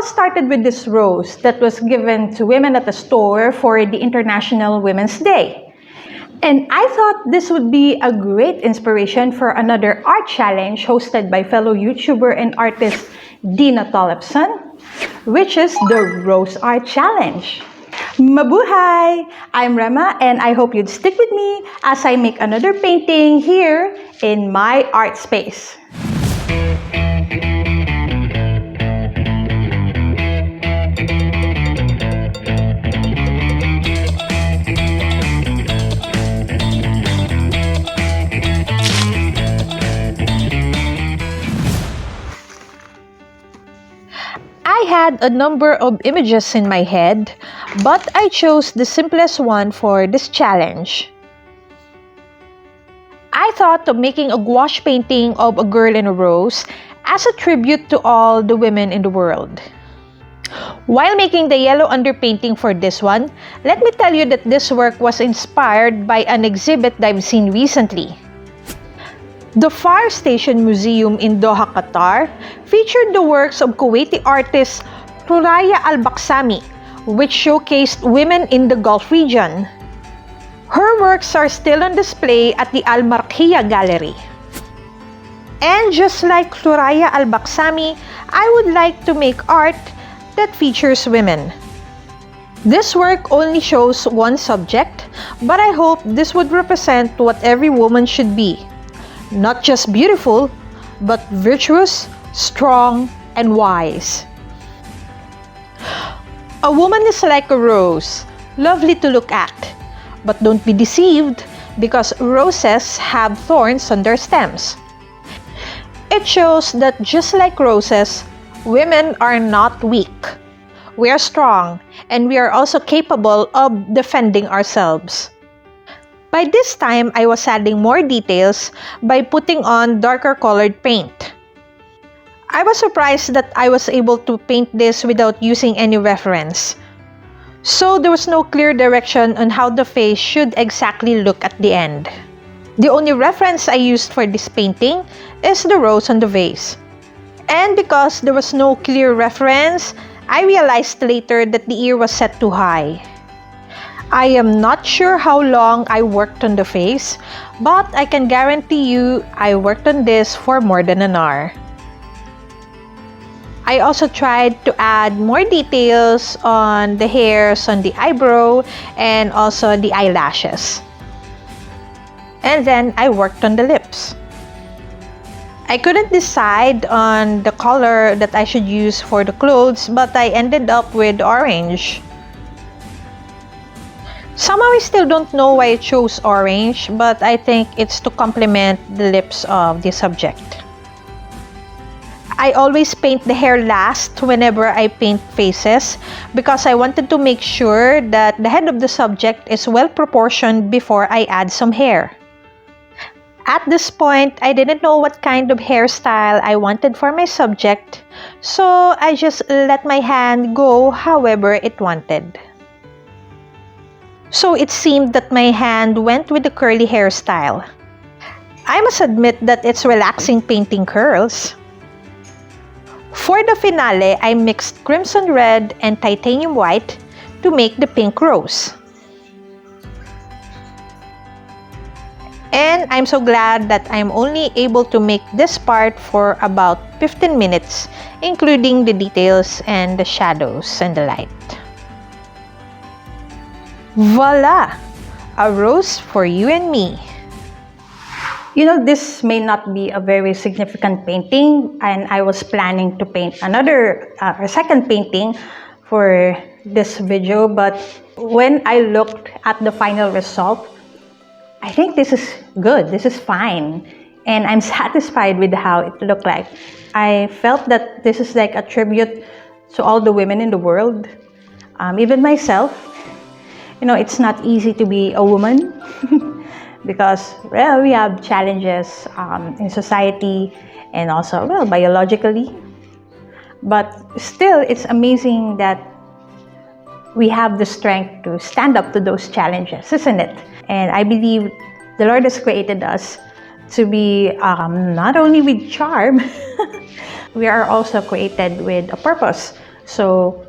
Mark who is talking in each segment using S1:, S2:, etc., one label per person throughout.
S1: all started with this rose that was given to women at the store for the International Women's Day. And I thought this would be a great inspiration for another art challenge hosted by fellow YouTuber and artist Dina Tollefson, which is the Rose Art Challenge. Mabuhay! I'm Rema and I hope you'd stick with me as I make another painting here in my art space. I had a number of images in my head, but I chose the simplest one for this challenge. I thought of making a gouache painting of a girl in a rose as a tribute to all the women in the world. While making the yellow underpainting for this one, let me tell you that this work was inspired by an exhibit that I've seen recently. The Fire Station Museum in Doha, Qatar, featured the works of Kuwaiti artist Al-Baqsami, which showcased women in the Gulf region. Her works are still on display at the Al-Marqiya Gallery. And just like Al-Baqsami, I would like to make art that features women. This work only shows one subject, but I hope this would represent what every woman should be. Not just beautiful, but virtuous, strong, and wise. A woman is like a rose, lovely to look at. But don't be deceived, because roses have thorns on their stems. It shows that just like roses, women are not weak. We are strong, and we are also capable of defending ourselves. By this time, I was adding more details by putting on darker colored paint. I was surprised that I was able to paint this without using any reference. So there was no clear direction on how the face should exactly look at the end. The only reference I used for this painting is the rose on the vase. And because there was no clear reference, I realized later that the ear was set too high. I am not sure how long I worked on the face, but I can guarantee you I worked on this for more than an hour. I also tried to add more details on the hairs on the eyebrow and also the eyelashes. And then I worked on the lips. I couldn't decide on the color that I should use for the clothes, but I ended up with orange. Somehow I still don't know why I chose orange, but I think it's to complement the lips of the subject. I always paint the hair last whenever I paint faces because I wanted to make sure that the head of the subject is well proportioned before I add some hair. At this point, I didn't know what kind of hairstyle I wanted for my subject, so I just let my hand go however it wanted. So it seemed that my hand went with the curly hairstyle. I must admit that it's relaxing painting curls. For the finale, I mixed crimson red and titanium white to make the pink rose. And I'm so glad that I'm only able to make this part for about 15 minutes, including the details and the shadows and the light. Voila! A rose for you and me. You know, this may not be a very significant painting, and I was planning to paint another second painting for this video, but when I looked at the final result, I think this is good, this is fine, and I'm satisfied with how it looked like. I felt that this is like a tribute to all the women in the world, even myself. You know, it's not easy to be a woman because, well, we have challenges in society and also, well, biologically. But still, it's amazing that we have the strength to stand up to those challenges, isn't it? And I believe the Lord has created us to be not only with charm, we are also created with a purpose So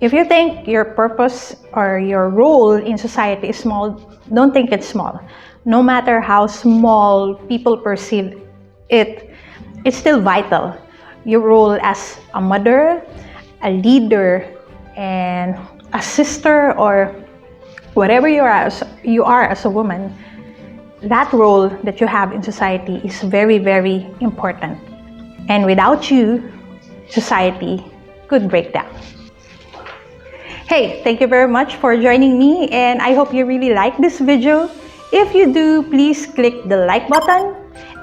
S1: if you think your purpose or your role in society is small, don't think it's small. No matter how small people perceive it, it's still vital. Your role as a mother, a leader, and a sister, or whatever you are as a woman, that role that you have in society is very, very important. And without you, society could break down. Hey, thank you very much for joining me, and I hope you really like this video. If you do, please click the like button.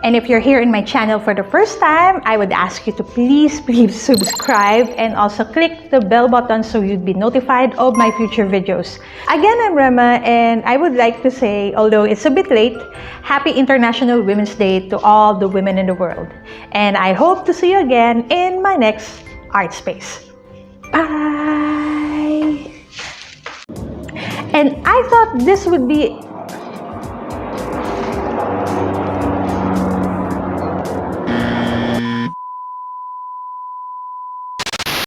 S1: And if you're here in my channel for the first time, I would ask you to please subscribe and also click the bell button so you'd be notified of my future videos. Again, I'm Rema, and I would like to say, although it's a bit late, Happy International Women's Day to all the women in the world. And I hope to see you again in my next art space. Bye! And I thought this would be